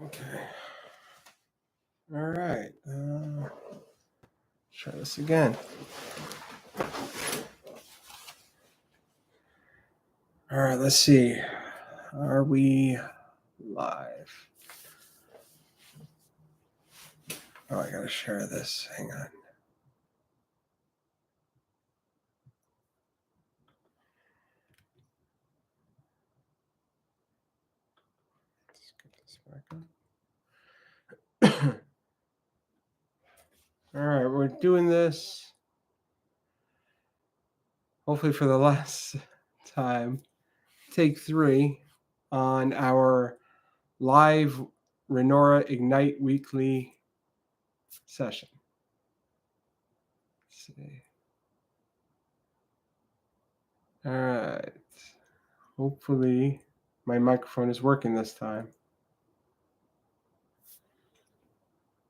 Okay. All right. Try this again. All right. Let's see. Are we live? Oh, I gotta share this. Hang on. Let's get this back up. All right, we're doing this hopefully for the last time. Take 3 on our live Renorah Ignite weekly session. Let's see. All right. Hopefully my microphone is working this time.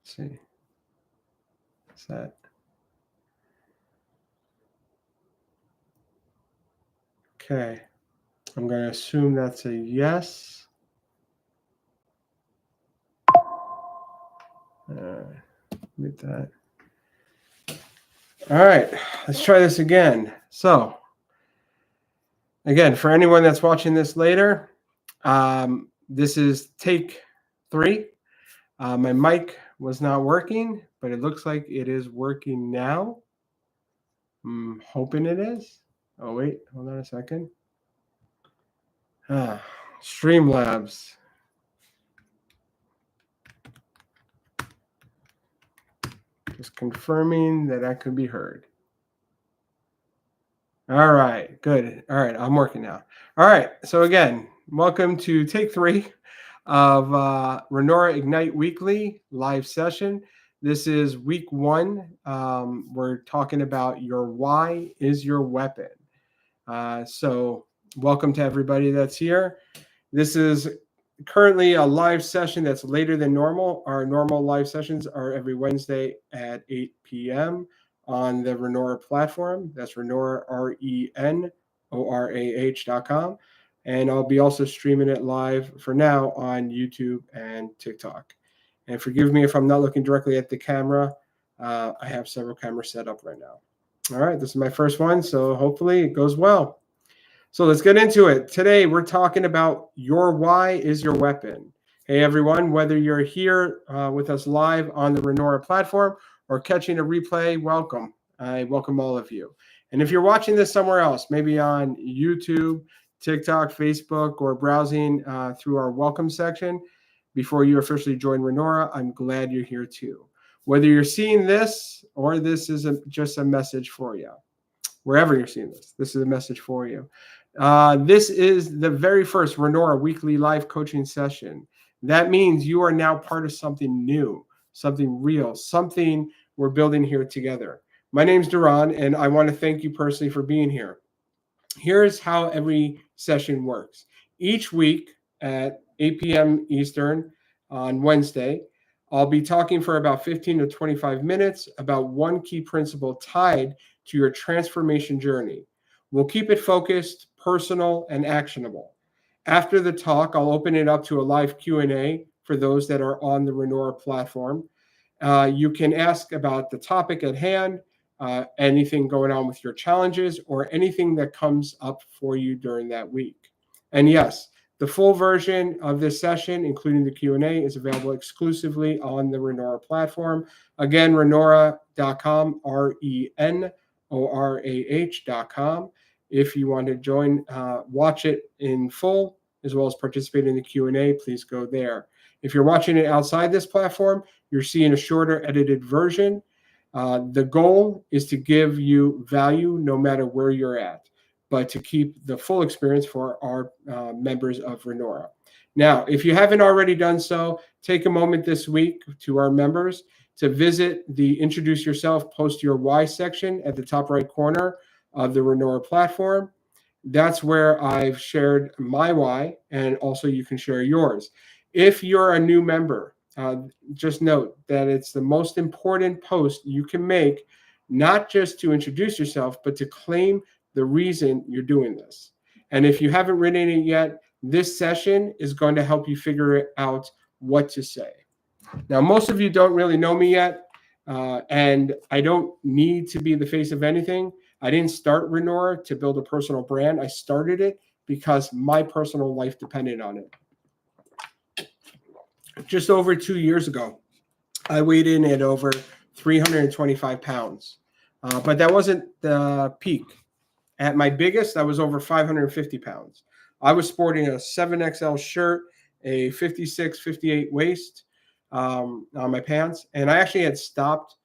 Let's see. What's that? Okay. I'm going to assume that's a yes. Mute that. All right. Let's try this again. So, again, for anyone that's watching this later, this is take 3. My mic was not working, but it looks like it is working now. I'm hoping it is. Oh, wait. Hold on a second. Streamlabs. Just confirming that I could be heard. All right, good. All right, I'm working now. All right, so again, welcome to take 3 of Renorah Ignite Weekly live session. This is week 1. We're talking about your why is your weapon. So welcome to everybody that's here. This is currently a live session that's later than normal. Our normal live sessions are every Wednesday at 8 p.m. on the Renorah platform. That's Renorah, RENORAH.com. And I'll be also streaming it live for now on YouTube and TikTok. And forgive me if I'm not looking directly at the camera. I have several cameras set up right now. All right, this is my first one, so hopefully it goes well. So let's get into it. Today, we're talking about your why is your weapon. Hey, everyone, whether you're here with us live on the Renorah platform or catching a replay, welcome. I welcome all of you. And if you're watching this somewhere else, maybe on YouTube, TikTok, Facebook, or browsing through our welcome section before you officially join Renorah, I'm glad you're here too. Whether you're seeing this or this is just a message for you. Wherever you're seeing this, this is a message for you. This is the very first Renorah weekly live coaching session. That means you are now part of something new, something real, something we're building here together. My name's Duran, and I want to thank you personally for being here. Here's how every session works. Each week at 8 p.m. Eastern on Wednesday, I'll be talking for about 15 to 25 minutes about one key principle tied to your transformation journey. We'll keep it focused, personal, and actionable. After the talk, I'll open it up to a live Q&A for those that are on the Renorah platform. You can ask about the topic at hand, anything going on with your challenges, or anything that comes up for you during that week. And yes, the full version of this session, including the Q&A, is available exclusively on the Renorah platform. Again, Renorah.com, RENORAH.com. If you want to join, watch it in full, as well as participate in the Q&A, please go there. If you're watching it outside this platform, you're seeing a shorter edited version. The goal is to give you value no matter where you're at, but to keep the full experience for our members of Renorah. Now, if you haven't already done so, take a moment this week to our members to visit the Introduce Yourself, Post Your Why section at the top right corner of the Renorah platform. That's where I've shared my why, and also you can share yours. If you're a new member, just note that it's the most important post you can make, not just to introduce yourself, but to claim the reason you're doing this. And if you haven't written it yet, this session is going to help you figure out what to say. Now, most of you don't really know me yet, and I don't need to be the face of anything. I didn't start Renorah to build a personal brand. I started it because my personal life depended on it. Just over 2 years ago, I weighed in at over 325 pounds, but that wasn't the peak. At my biggest, I was over 550 pounds. I was sporting a 7XL shirt, a 56, 58 waist on my pants, and I actually had stopped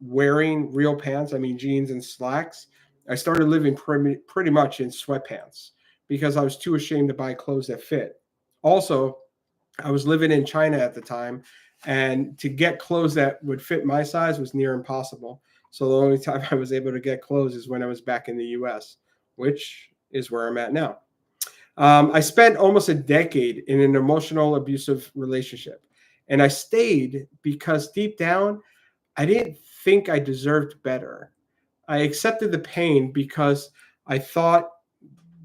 wearing real pants. I mean, jeans and slacks. I started living pretty much in sweatpants because I was too ashamed to buy clothes that fit. Also, I was living in China at the time, and to get clothes that would fit my size was near impossible. So the only time I was able to get clothes is when I was back in the US, which is where I'm at now. I spent almost a decade in an emotional abusive relationship, and I stayed because deep down, I didn't think I deserved better. I accepted the pain because I thought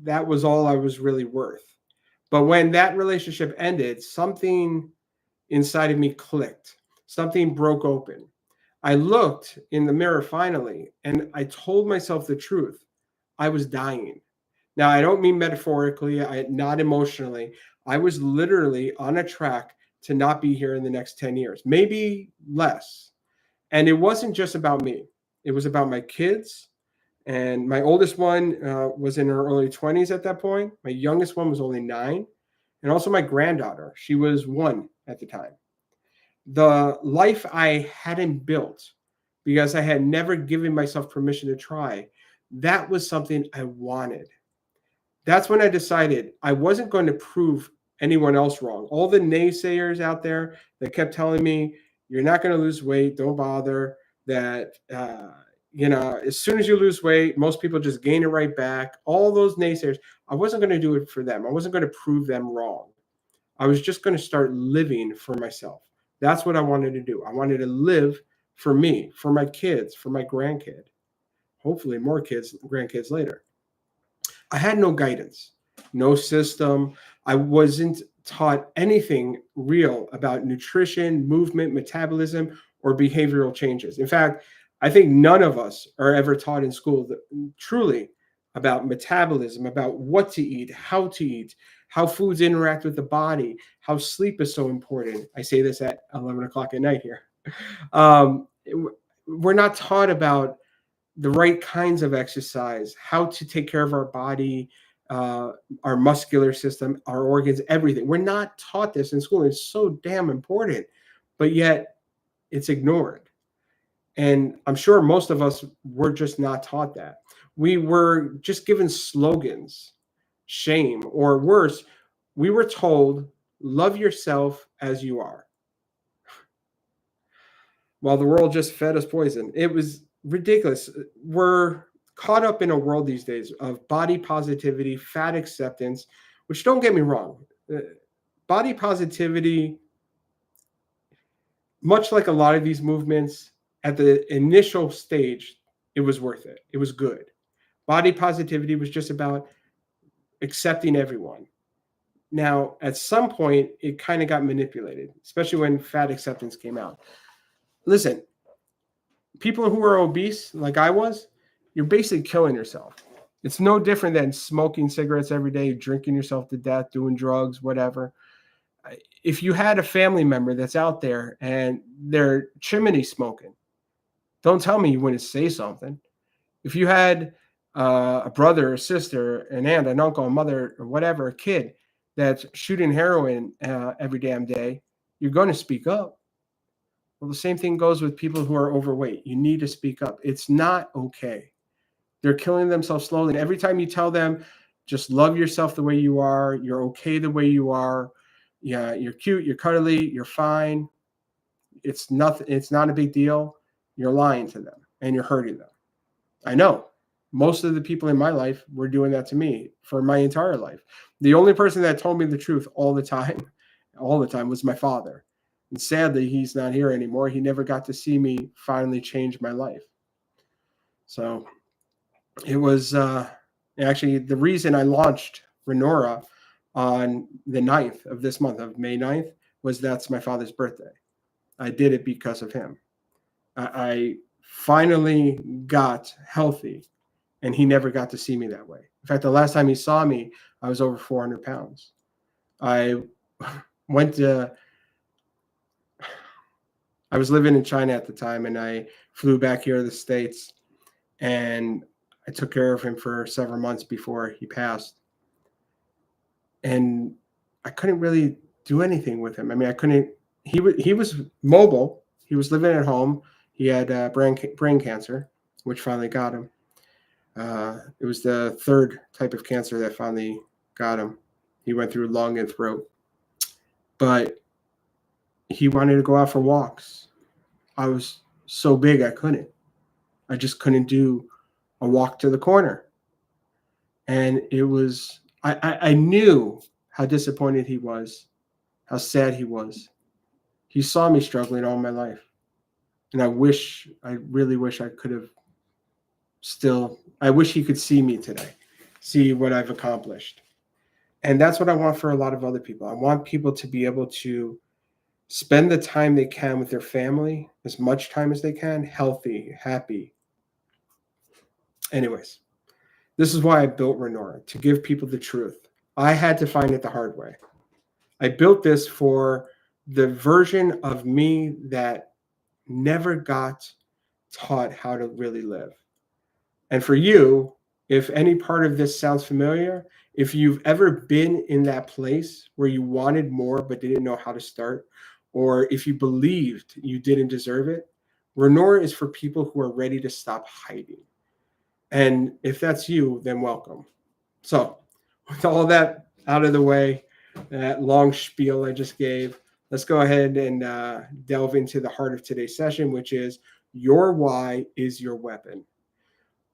that was all I was really worth. But when that relationship ended, something inside of me clicked. Something broke open. I looked in the mirror finally and I told myself the truth. I was dying. Now, I don't mean metaphorically, not emotionally. I was literally on a track to not be here in the next 10 years, maybe less. And it wasn't just about me, it was about my kids. And my oldest one was in her early 20s at that point. My youngest one was only 9. And also my granddaughter. She was 1 at the time. The life I hadn't built because I had never given myself permission to try, that was something I wanted. That's when I decided I wasn't going to prove anyone else wrong. All the naysayers out there that kept telling me, you're not going to lose weight, don't bother, that, as soon as you lose weight, most people just gain it right back. All those naysayers, I wasn't going to do it for them. I wasn't going to prove them wrong. I was just going to start living for myself. That's what I wanted to do. I wanted to live for me, for my kids, for my grandkid, hopefully more kids, grandkids later. I had no guidance, no system. I wasn't taught anything real about nutrition, movement, metabolism, or behavioral changes. In fact, I think none of us are ever taught in school truly about metabolism, about what to eat, how foods interact with the body, how sleep is so important. I say this at 11 o'clock at night here. Um, we're not taught about the right kinds of exercise, how to take care of our body, our muscular system, our organs, everything. We're not taught this in school. It's so damn important, but yet it's ignored. And I'm sure most of us were just not taught that. We were just given slogans, shame, or worse, we were told, love yourself as you are, while the world just fed us poison. It was ridiculous. We're caught up in a world these days of body positivity, fat acceptance, which, don't get me wrong, body positivity, much like a lot of these movements, at the initial stage, it was worth it. It was good. Body positivity was just about accepting everyone. Now, at some point, it kind of got manipulated, especially when fat acceptance came out. Listen, people who are obese, like I was, you're basically killing yourself. It's no different than smoking cigarettes every day, drinking yourself to death, doing drugs, whatever. If you had a family member that's out there and they're chimney smoking, don't tell me you wouldn't say something. If you had a brother, a sister, an aunt, an uncle, a mother, or whatever, a kid that's shooting heroin every damn day, you're going to speak up. Well, the same thing goes with people who are overweight. You need to speak up. It's not okay. They're killing themselves slowly. And every time you tell them, just love yourself the way you are, you're okay the way you are, yeah, you're cute, you're cuddly, you're fine. It's nothing, it's not a big deal. You're lying to them and you're hurting them. I know. Most of the people in my life were doing that to me for my entire life. The only person that told me the truth all the time was my father. And sadly, he's not here anymore. He never got to see me finally change my life. So it was actually the reason I launched Renorah on the 9th of this month, of May 9th, was that's my father's birthday. I did it because of him. I finally got healthy, and he never got to see me that way. In fact, the last time he saw me, I was over 400 pounds. I went to, I was living in China at the time, and I flew back here to the States, and I took care of him for several months before he passed. And I couldn't really do anything with him. I mean, I couldn't. He was mobile. He was living at home. He had brain cancer, which finally got him. It was the third type of cancer that finally got him. He went through lung and throat, but he wanted to go out for walks. I was so big I couldn't. I just couldn't do a walk to the corner, and it was. I knew how disappointed he was, how sad he was. He saw me struggling all my life. And I really wish I could have I wish he could see me today, see what I've accomplished. And that's what I want for a lot of other people. I want people to be able to spend the time they can with their family, as much time as they can, healthy, happy. Anyways, this is why I built Renorah, to give people the truth. I had to find it the hard way. I built this for the version of me that never got taught how to really live. And for you, if any part of this sounds familiar, if you've ever been in that place where you wanted more but didn't know how to start, or if you believed you didn't deserve it, Renorah is for people who are ready to stop hiding. And if that's you, then welcome. So, with all that out of the way, that long spiel I just gave, let's go ahead and delve into the heart of today's session, which is your why is your weapon.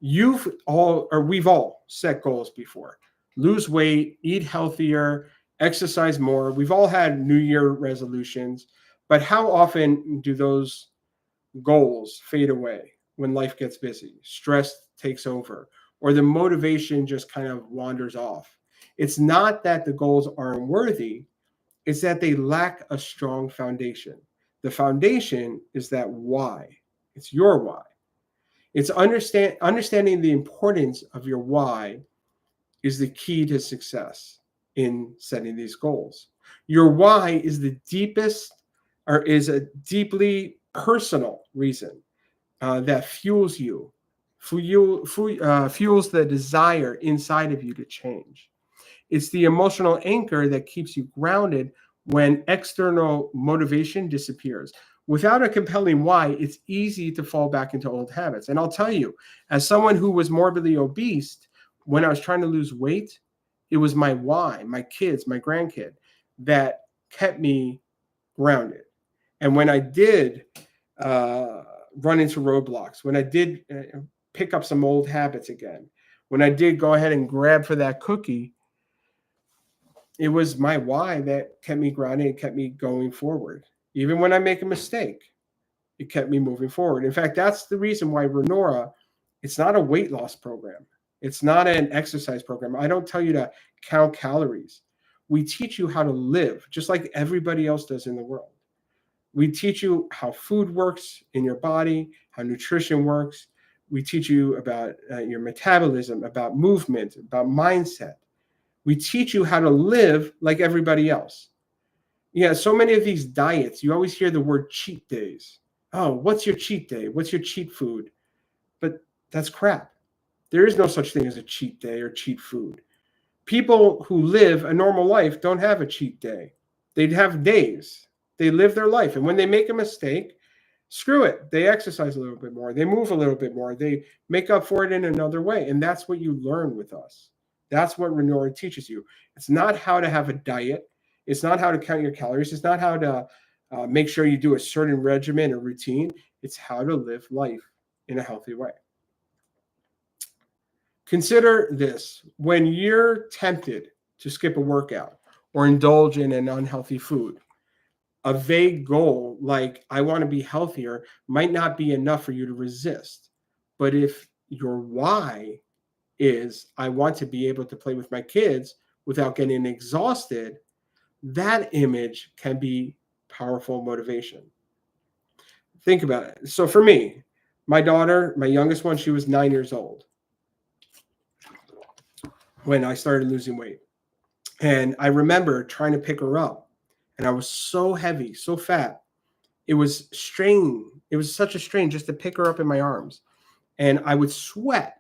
We've all set goals before. Lose weight, eat healthier, exercise more. We've all had New Year resolutions, but how often do those goals fade away when life gets busy, stress takes over, or the motivation just kind of wanders off? It's not that the goals aren't worthy, it's that they lack a strong foundation. The foundation is that why. It's your why. It's understanding the importance of your why is the key to success in setting these goals. Your why is the deepest, or is a deeply personal reason that fuels you, fuels the desire inside of you to change. It's the emotional anchor that keeps you grounded when external motivation disappears. Without a compelling why, it's easy to fall back into old habits. And I'll tell you, as someone who was morbidly obese, when I was trying to lose weight, it was my why, my kids, my grandkid, that kept me grounded. And when I did run into roadblocks, when I did pick up some old habits again, when I did go ahead and grab for that cookie, it was my why that kept me grounded and kept me going forward. Even when I make a mistake, it kept me moving forward. In fact, that's the reason why Renorah, it's not a weight loss program. It's not an exercise program. I don't tell you to count calories. We teach you how to live just like everybody else does in the world. We teach you how food works in your body, how nutrition works. We teach you about your metabolism, about movement, about mindset. We teach you how to live like everybody else. Yeah, so many of these diets, you always hear the word cheat days. Oh, what's your cheat day? What's your cheat food? But that's crap. There is no such thing as a cheat day or cheat food. People who live a normal life don't have a cheat day. They'd have days. They live their life. And when they make a mistake, screw it. They exercise a little bit more. They move a little bit more. They make up for it in another way. And that's what you learn with us. That's what Renorah teaches you. It's not how to have a diet. It's not how to count your calories. It's not how to make sure you do a certain regimen or routine. It's how to live life in a healthy way. Consider this. When you're tempted to skip a workout or indulge in an unhealthy food, a vague goal like I want to be healthier might not be enough for you to resist. But if your why is I want to be able to play with my kids without getting exhausted, that image can be powerful motivation. Think about it. So for me, my daughter, my youngest one, she was 9 years old when I started losing weight. And I remember trying to pick her up, and I was so heavy, so fat. It was strain. It was such a strain just to pick her up in my arms. And I would sweat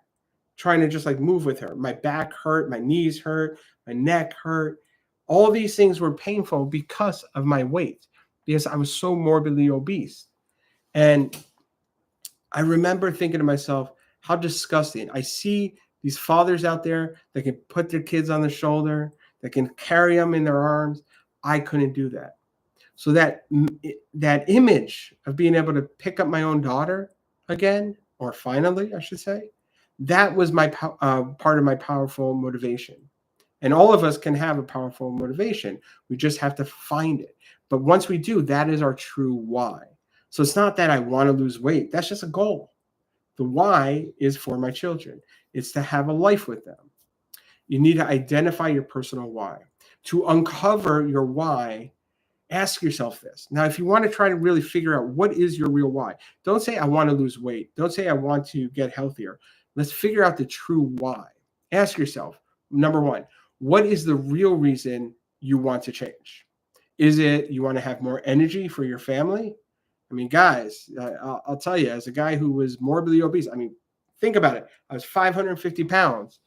trying to just like move with her. My back hurt, my knees hurt, my neck hurt. All these things were painful because of my weight, because I was so morbidly obese. And I remember thinking to myself, how disgusting. I see these fathers out there that can put their kids on their shoulder, that can carry them in their arms. I couldn't do that. So that image of being able to pick up my own daughter again, or finally, I should say, that was my part of my powerful motivation. And all of us can have a powerful motivation. We just have to find it. But once we do, that is our true why. So it's not that I want to lose weight. That's just a goal. The why is for my children. It's to have a life with them. You need to identify your personal why. To uncover your why, ask yourself this. Now, if you want to try to really figure out what is your real why, don't say, I want to lose weight. Don't say, I want to get healthier. Let's figure out the true why. Ask yourself, number one, what is the real reason you want to change? Is it you want to have more energy for your family? I mean, guys, I'll tell you, as a guy who was morbidly obese, I mean, think about it. I was 550 pounds.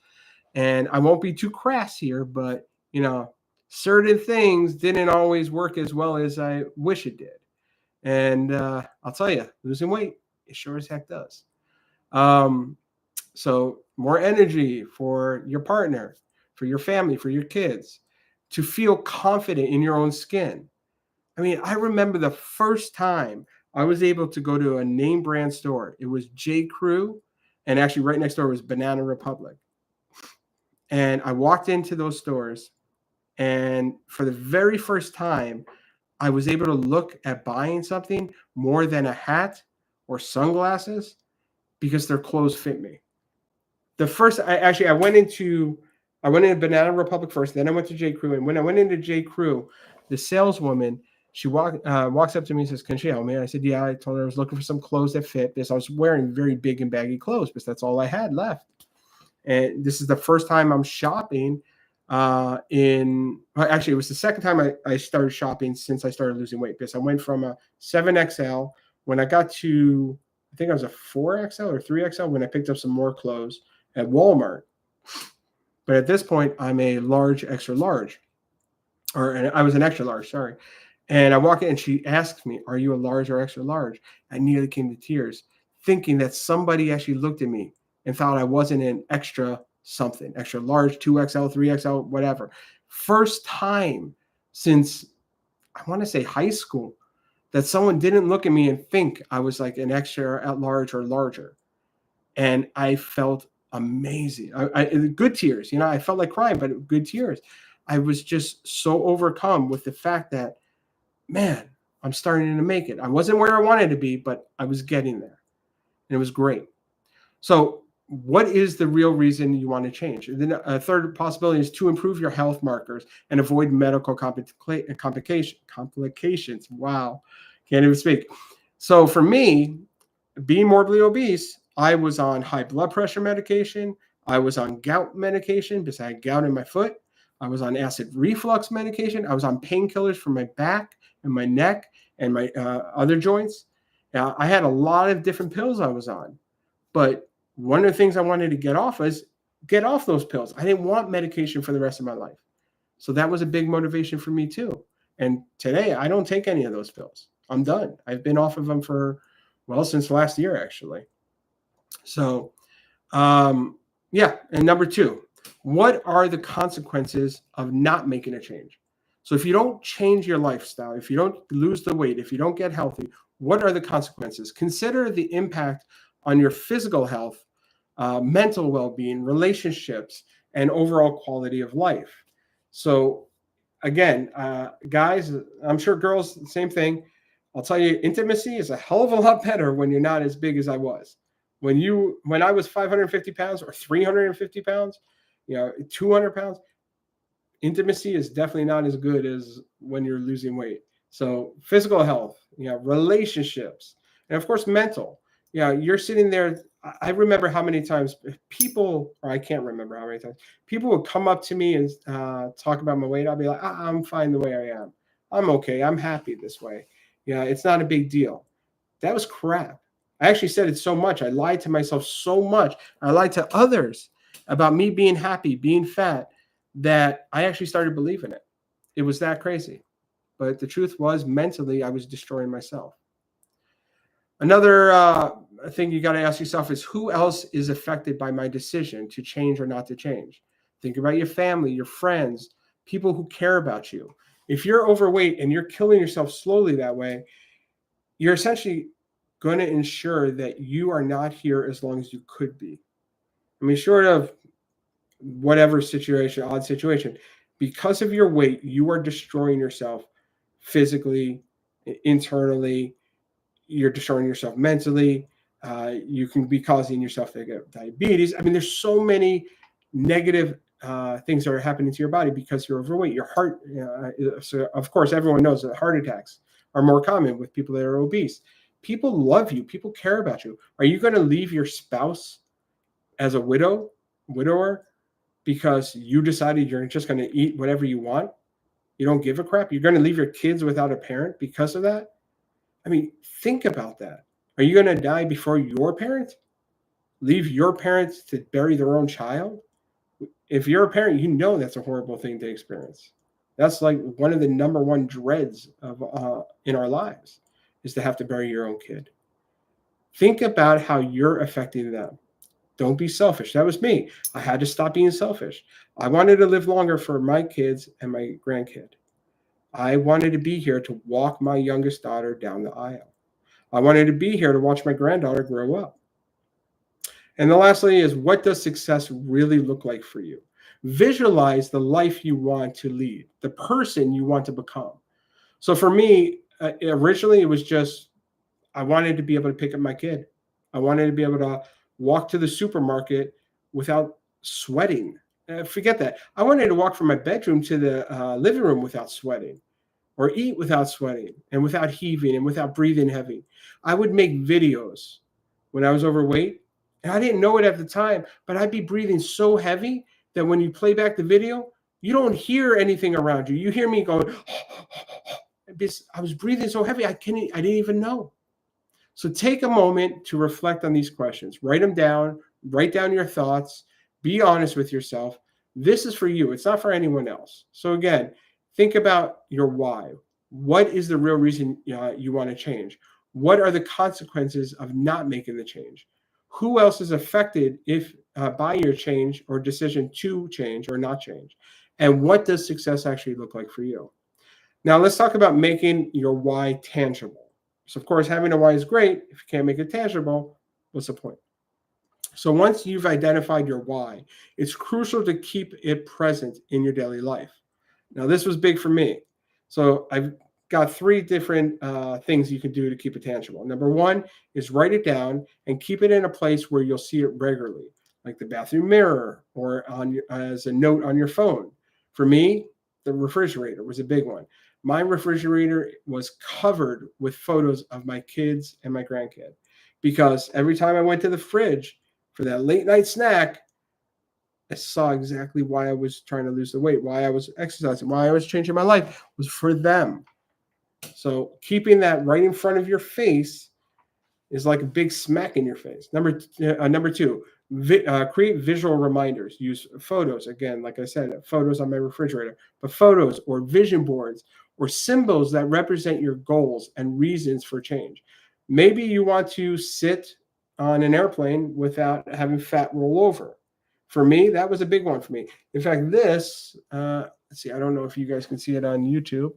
And I won't be too crass here, but, certain things didn't always work as well as I wish it did. And I'll tell you, losing weight, it sure as heck does. So more energy for your partner, for your family, for your kids, to feel confident in your own skin. I mean, I remember the first time I was able to go to a name brand store. It was J. Crew, and actually right next door was Banana Republic. And I walked into those stores, and for the very first time, I was able to look at buying something more than a hat or sunglasses because their clothes fit me. The first, I went into Banana Republic first, then I went to J. Crew, and when I went into J. Crew, the saleswoman, she walks up to me and says, "Can she help me?" I said, "Yeah." I told her I was looking for some clothes that fit because I was wearing very big and baggy clothes because that's all I had left. And this is the first time I'm shopping actually, it was the second time I started shopping since I started losing weight, because I went from a 7XL when I got to, I think I was a 4XL or 3XL when I picked up some more clothes at Walmart. But at this point, I'm a large, extra large, I was an extra large, sorry. And I walk in and she asks me, "Are you a large or extra large?" I nearly came to tears, thinking that somebody actually looked at me and thought I wasn't an extra something, extra large, 2XL, 3XL, whatever. First time since, I want to say, high school, that someone didn't look at me and think I was like an extra at large or larger. And I felt amazing. Good tears, I felt like crying, but good tears. I was just so overcome with the fact that, man, I'm starting to make it. I wasn't where I wanted to be, but I was getting there. And it was great. So what is the real reason you want to change? And then a third possibility is to improve your health markers and avoid medical complications. Wow, can't even speak. So for me, being morbidly obese, I was on high blood pressure medication. I was on gout medication because I had gout in my foot. I was on acid reflux medication. I was on painkillers for my back and my neck and my other joints. I had a lot of different pills I was on. But one of the things I wanted to get off those pills. I didn't want medication for the rest of my life. So that was a big motivation for me too. And today I don't take any of those pills. I'm done. I've been off of them since last year, actually. So, yeah. And number two, what are the consequences of not making a change? So if you don't change your lifestyle, if you don't lose the weight, if you don't get healthy, what are the consequences? Consider the impact on your physical health, mental well-being, relationships, and overall quality of life. So again, guys, I'm sure girls, same thing. I'll tell you, intimacy is a hell of a lot better when you're not as big as I was. When I was 550 pounds or 350 pounds, 200 pounds, intimacy is definitely not as good as when you're losing weight. So physical health, relationships, and of course mental. You're sitting there. I remember how many times people, or I can't remember how many times people would come up to me and talk about my weight. I'll be like, I'm fine the way I am. I'm okay. I'm happy this way. Yeah, it's not a big deal. That was crap. I actually said it so much. I lied to myself so much. I lied to others about me being happy, being fat, that I actually started believing it. It was that crazy. But the truth was, mentally, I was destroying myself. Another thing you got to ask yourself is, who else is affected by my decision to change or not to change? Think about your family, your friends, people who care about you. If you're overweight and you're killing yourself slowly that way, you're essentially going to ensure that you are not here as long as you could be. I mean, short of whatever situation, odd situation, because of your weight, you are destroying yourself physically, internally. You're destroying yourself mentally. You can be causing yourself to get diabetes. I mean, there's so many negative things that are happening to your body because you're overweight. Your heart, so of course, everyone knows that heart attacks are more common with people that are obese. People love you. People care about you. Are you going to leave your spouse as a widower, because you decided you're just going to eat whatever you want? You don't give a crap. You're going to leave your kids without a parent because of that? I mean, think about that. Are you going to die before your parents? Leave your parents to bury their own child? If you're a parent, you know that's a horrible thing to experience. That's like one of the number one dreads of in our lives, is to have to bury your own kid. Think about how you're affecting them. Don't be selfish. That was me. I had to stop being selfish. I wanted to live longer for my kids and my grandkid. I wanted to be here to walk my youngest daughter down the aisle. I wanted to be here to watch my granddaughter grow up. And the lastly is, what does success really look like for you? Visualize the life you want to lead, the person you want to become. So for me, originally it was just, I wanted to be able to pick up my kid. I wanted to be able to walk to the supermarket without sweating. Forget that. I wanted to walk from my bedroom to the living room without sweating, or eat without sweating and without heaving and without breathing heavy. I would make videos when I was overweight, and I didn't know it at the time, but I'd be breathing so heavy that when you play back the video, you don't hear anything around you. You hear me going, I was breathing so heavy, I didn't even know. So take a moment to reflect on these questions. Write them down, write down your thoughts, be honest with yourself. This is for you. It's not for anyone else. So again, think about your why. What is the real reason you want to change? What are the consequences of not making the change? Who else is affected if by your change or decision to change or not change? And what does success actually look like for you? Now let's talk about making your why tangible. So of course, having a why is great. If you can't make it tangible, what's the point? So once you've identified your why, it's crucial to keep it present in your daily life. Now, this was big for me. So I've got three different things you can do to keep it tangible. Number one is write it down and keep it in a place where you'll see it regularly, like the bathroom mirror or as a note on your phone. For me, the refrigerator was a big one. My refrigerator was covered with photos of my kids and my grandkid, because every time I went to the fridge for that late night snack, I saw exactly why I was trying to lose the weight, why I was exercising, why I was changing my life, was for them. So keeping that right in front of your face is like a big smack in your face. Number two, create visual reminders. Use photos. Again, like I said, photos on my refrigerator, but photos or vision boards or symbols that represent your goals and reasons for change. Maybe you want to sit on an airplane without having fat roll over. For me, that was a big one for me. In fact, this, let's see, I don't know if you guys can see it on YouTube.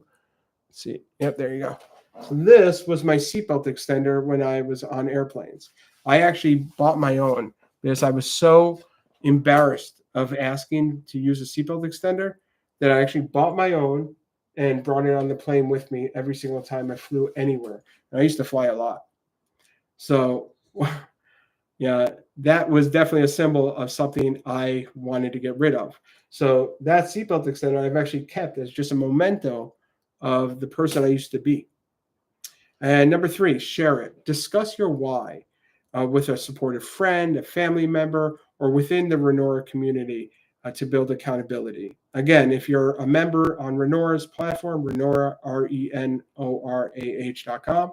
Let's see. Yep, there you go. So this was my seatbelt extender when I was on airplanes. I actually bought my own because I was so embarrassed of asking to use a seatbelt extender that I actually bought my own and brought it on the plane with me every single time I flew anywhere. And I used to fly a lot. So yeah, that was definitely a symbol of something I wanted to get rid of. So that seatbelt extender I've actually kept as just a memento of the person I used to be. And number 3, share it. Discuss your why with a supportive friend, a family member, or within the Renorah community to build accountability. Again, if you're a member on Renorah's platform, Renorah, RENORAH.com,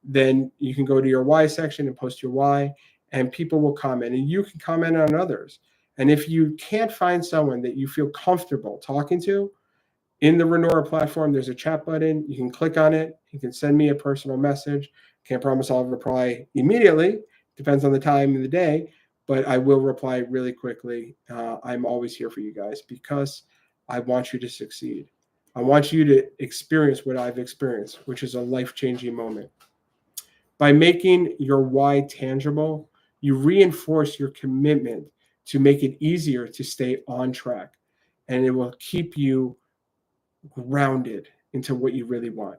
then you can go to your why section and post your why, and people will comment, and you can comment on others. And if you can't find someone that you feel comfortable talking to, in the Renorah platform, there's a chat button. You can click on it. You can send me a personal message. Can't promise I'll reply immediately. Depends on the time of the day, but I will reply really quickly. I'm always here for you guys because I want you to succeed. I want you to experience what I've experienced, which is a life-changing moment. By making your why tangible, you reinforce your commitment to make it easier to stay on track, and it will keep you grounded into what you really want.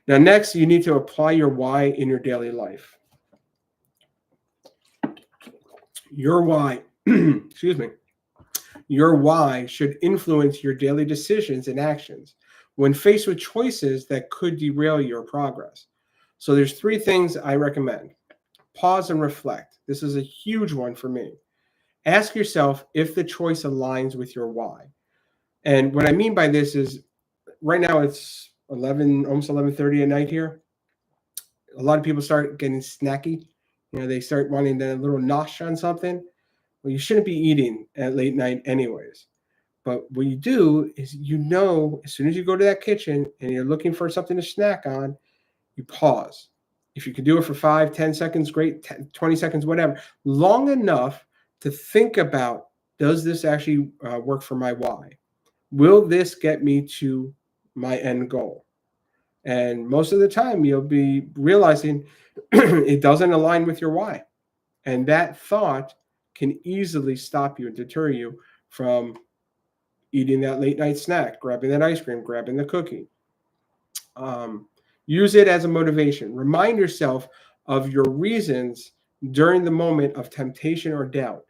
Now, next, you need to apply your why in your daily life. Your why, excuse me, your why should influence your daily decisions and actions when faced with choices that could derail your progress. So there's 3 things I recommend. Pause and reflect. This is a huge one for me. Ask yourself if the choice aligns with your why. And what I mean by this is right now it's 11, almost 11:30 at night here. A lot of people start getting snacky. They start wanting a little nosh on something. Well, you shouldn't be eating at late night anyways. But what you do is, as soon as you go to that kitchen and you're looking for something to snack on, you pause. If you can do it for 5, 10 seconds, great, 20 seconds, whatever, long enough to think about, does this actually work for my why? Will this get me to my end goal? And most of the time, you'll be realizing it doesn't align with your why. And that thought can easily stop you and deter you from eating that late night snack, grabbing that ice cream, grabbing the cookie. Use it as a motivation. Remind yourself of your reasons during the moment of temptation or doubt.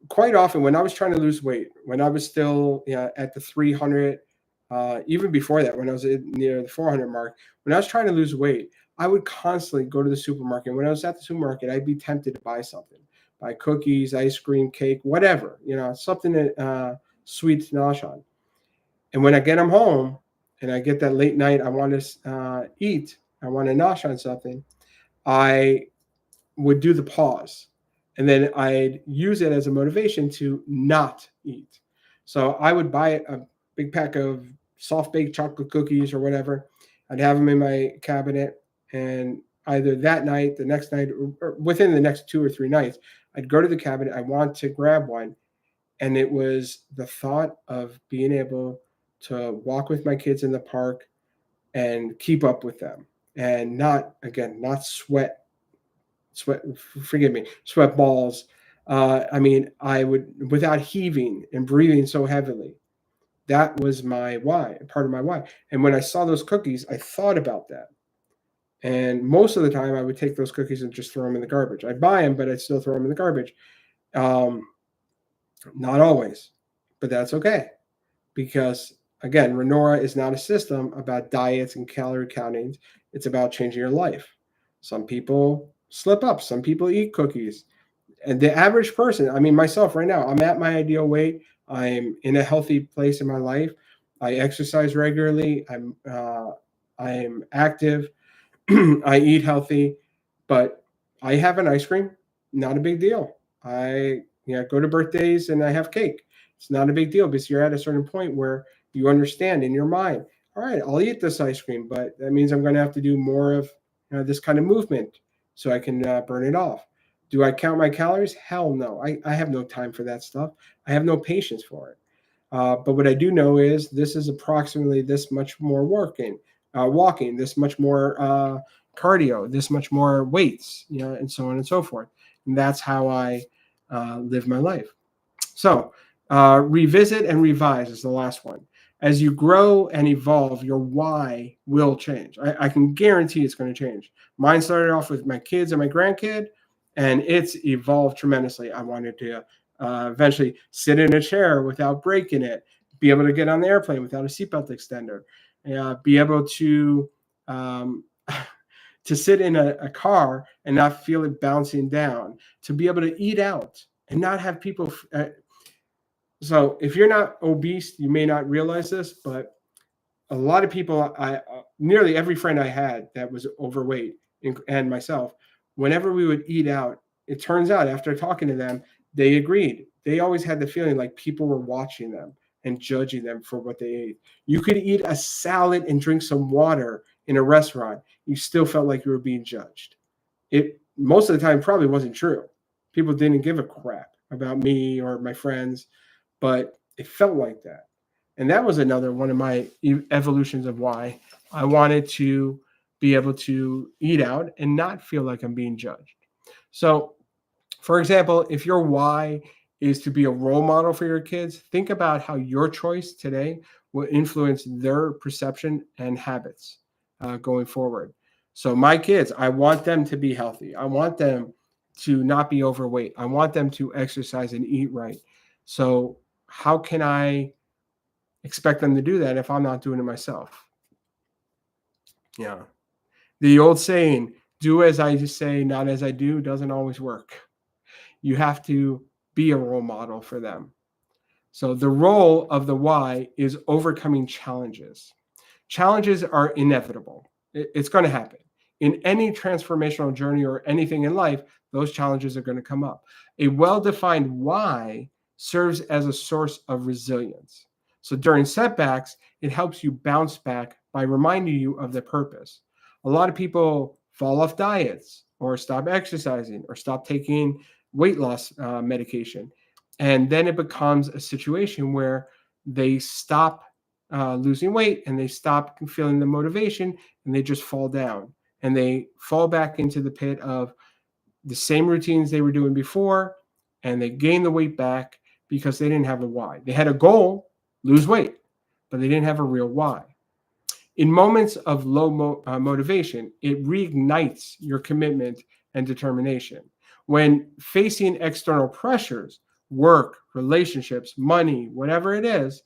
Quite often, when I was trying to lose weight, when I was still at the 300, even before that, when I was near the 400 mark, when I was trying to lose weight, I would constantly go to the supermarket. When I was at the supermarket, I'd be tempted to buy something, buy cookies, ice cream, cake, whatever, something that sweet to nosh on. And when I get them home and I get that late night, I want to eat, I want to nosh on something, I would do the pause. And then I'd use it as a motivation to not eat. So I would buy a big pack of soft baked chocolate cookies or whatever. I'd have them in my cabinet, and either that night, the next night, or within the next 2 or 3 nights, I'd go to the cabinet. I want to grab one. And it was the thought of being able to walk with my kids in the park and keep up with them and not sweat, forgive me, sweat balls. I would, without heaving and breathing so heavily. That was my why, part of my why. And when I saw those cookies, I thought about that. And most of the time, I would take those cookies and just throw them in the garbage. I'd buy them, but I'd still throw them in the garbage. Not always, but that's okay. Because, again, Renorah is not a system about diets and calorie countings. It's about changing your life. Some people slip up. Some people eat cookies. And the average person, myself right now, I'm at my ideal weight. I'm in a healthy place in my life. I exercise regularly. I'm active. I eat healthy, but I have an ice cream. Not a big deal. I go to birthdays and I have cake. It's not a big deal because you're at a certain point where you understand in your mind, all right, I'll eat this ice cream, but that means I'm going to have to do more of this kind of movement so I can burn it off. Do I count my calories? Hell no. I have no time for that stuff. I have no patience for it. But what I do know is this is approximately this much more walking, this much more cardio, this much more weights, and so on and so forth. And that's how I live my life. So revisit and revise is the last one. As you grow and evolve, your why will change. I can guarantee it's going to change. Mine started off with my kids and my grandkid, and it's evolved tremendously. I wanted to eventually sit in a chair without breaking it, be able to get on the airplane without a seatbelt extender. be able to um, to sit in a car and not feel it bouncing down, to be able to eat out and not have people. So if you're not obese, you may not realize this, but a lot of people, nearly every friend I had that was overweight and myself, whenever we would eat out, it turns out after talking to them, they agreed. They always had the feeling like people were watching them and judging them for what they ate. You could eat a salad and drink some water in a restaurant. You still felt like you were being judged. It most of the time probably wasn't true. People didn't give a crap about me or my friends, but it felt like that. And that was another one of my evolutions of why I wanted to be able to eat out and not feel like I'm being judged. So, for example, if your why is to be a role model for your kids, think about how your choice today will influence their perception and habits going forward. So, my kids, I want them to be healthy. I want them to not be overweight. I want them to exercise and eat right. So, how can I expect them to do that if I'm not doing it myself? Yeah. The old saying, do as I say, not as I do, doesn't always work. You have to be a role model for them. So the role of the why is overcoming challenges. Challenges are inevitable. It's going to happen. In any transformational journey or anything in life, those challenges are going to come up. A well-defined why serves as a source of resilience. So during setbacks, it helps you bounce back by reminding you of the purpose. A lot of people fall off diets or stop exercising or stop taking weight loss medication. And then it becomes a situation where they stop losing weight and they stop feeling the motivation and they just fall down and they fall back into the pit of the same routines they were doing before, and they gain the weight back because they didn't have a why. They had a goal, lose weight, but they didn't have a real why. In moments of low motivation, it reignites your commitment and determination. When facing external pressures, work, relationships, money, whatever it is,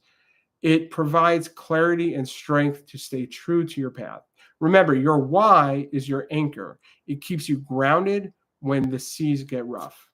it provides clarity and strength to stay true to your path. Remember, your why is your anchor. It keeps you grounded when the seas get rough.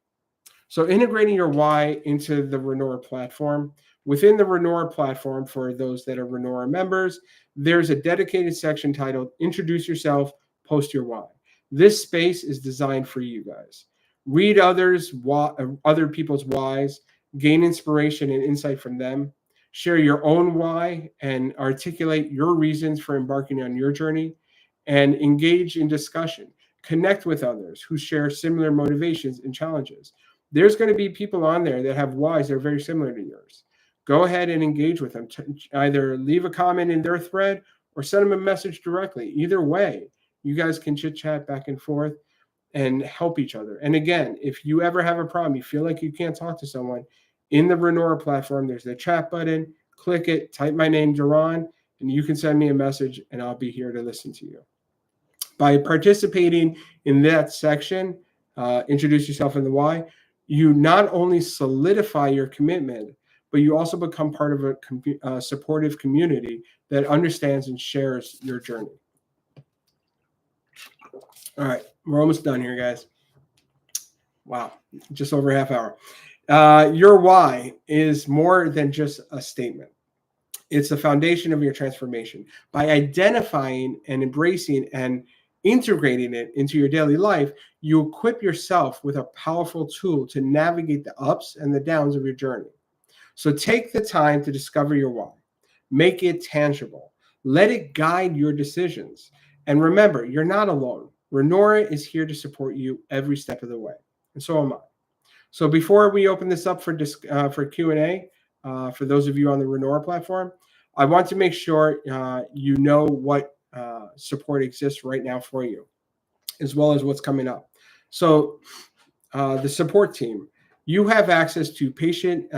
So integrating your why into the Renorah platform. Within the Renorah platform, for those that are Renorah members, there's a dedicated section titled Introduce Yourself, Post Your Why. This space is designed for you guys. Read other people's whys, gain inspiration and insight from them, share your own why and articulate your reasons for embarking on your journey, and engage in discussion. Connect with others who share similar motivations and challenges. There's going to be people on there that have whys that are very similar to yours. Go ahead and engage with them. Either leave a comment in their thread or send them a message directly. Either way, you guys can chit chat back and forth and help each other. And again, if you ever have a problem, you feel like you can't talk to someone, in the Renorah platform, there's the chat button. Click it, type my name, Duran, and you can send me a message and I'll be here to listen to you. By participating in that section, introduce yourself in the why, you not only solidify your commitment, but you also become part of a supportive community that understands and shares your journey. All right, we're almost done here, guys. Wow, just over a half hour. Your why is more than just a statement. It's the foundation of your transformation. By identifying and embracing and integrating it into your daily life, you equip yourself with a powerful tool to navigate the ups and the downs of your journey. So take the time to discover your why. Make it tangible. Let it guide your decisions. And remember, you're not alone. Renorah is here to support you every step of the way. And so am I. So before we open this up for Q&A, for those of you on the Renorah platform, I want to make sure you know what support exists right now for you, as well as what's coming up. So the support team, you have access to patient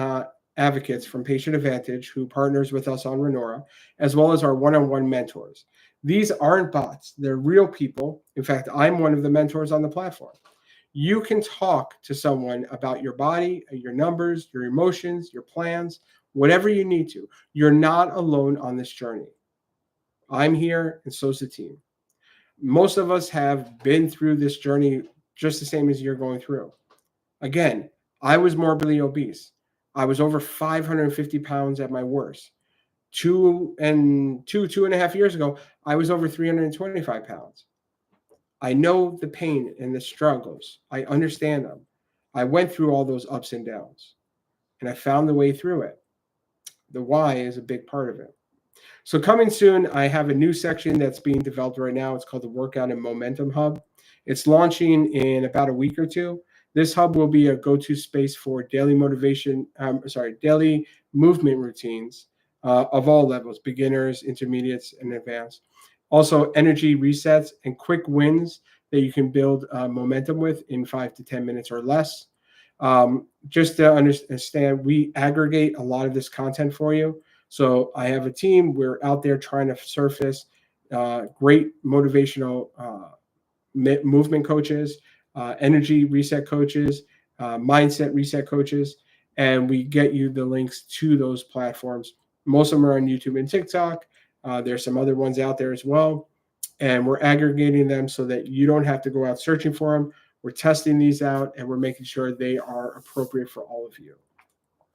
advocates from Patient Advantage who partners with us on Renorah, as well as our one-on-one mentors. These aren't bots. They're real people. In fact, I'm one of the mentors on the platform. You can talk to someone about your body, your numbers, your emotions, your plans, whatever you need to. You're not alone on this journey. I'm here, and so's the team. Most of us have been through this journey just the same as you're going through. Again, I was morbidly obese. I was over 550 pounds at my worst. 2.5 years ago, I was over 325 pounds. I know the pain and the struggles. I understand them. I went through all those ups and downs, and I found the way through it. The why is a big part of it. So coming soon, I have a new section that's being developed right now. It's called the Workout and Momentum Hub. It's launching in about a week or two. This hub will be a go-to space for daily daily movement routines of all levels, beginners, intermediates, and advanced. Also, energy resets and quick wins that you can build momentum with in 5 to 10 minutes or less. Just to understand, we aggregate a lot of this content for you. So I have a team. We're out there trying to surface great motivational movement coaches, energy reset coaches, mindset reset coaches, and we get you the links to those platforms. Most of them are on YouTube and TikTok. There's some other ones out there as well. And we're aggregating them so that you don't have to go out searching for them. We're testing these out, and we're making sure they are appropriate for all of you.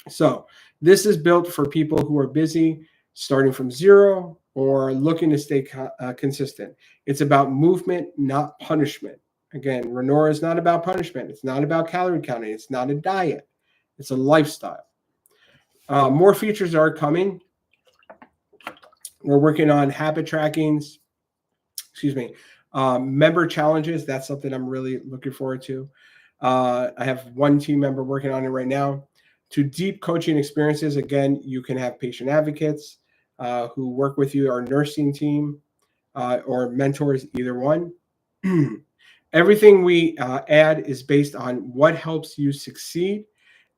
So this is built for people who are busy, starting from zero, or looking to stay consistent. It's about movement, not punishment. Again, Renorah is not about punishment. It's not about calorie counting. It's not a diet. It's a lifestyle. More features are coming. We're working on habit trackings. Member challenges. That's something I'm really looking forward to. I have one team member working on it right now. To deep coaching experiences, again, you can have patient advocates who work with you, our nursing team, or mentors, either one. Everything we add is based on what helps you succeed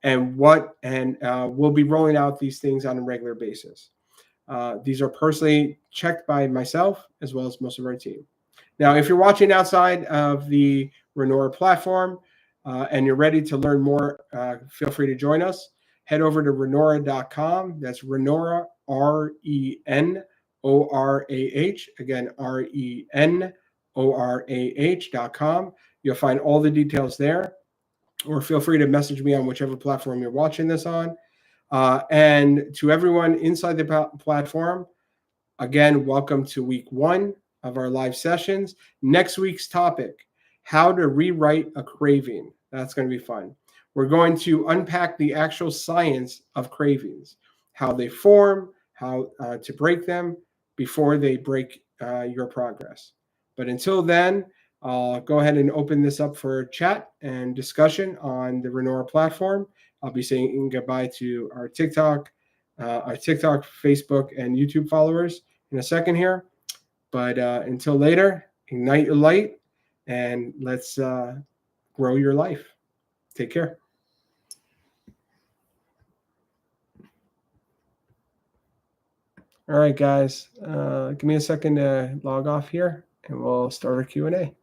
and we'll be rolling out these things on a regular basis. These are personally checked by myself as well as most of our team. Now, if you're watching outside of the Renorah platform and you're ready to learn more, feel free to join us. Head over to Renorah.com. That's Renorah, Renorah. Again, Renorah.com. You'll find all the details there. Or feel free to message me on whichever platform you're watching this on. And to everyone inside the platform, again, welcome to week 1 of our live sessions. Next week's topic, how to rewrite a craving. That's going to be fun. We're going to unpack the actual science of cravings, how they form, how to break them before they break your progress. But until then, I'll go ahead and open this up for chat and discussion on the Renorah platform. I'll be saying goodbye to our TikTok, Facebook, and YouTube followers in a second here. But until later, ignite your light and let's grow your life. Take care. All right, guys. Give me a second to log off here, and we'll start our Q&A.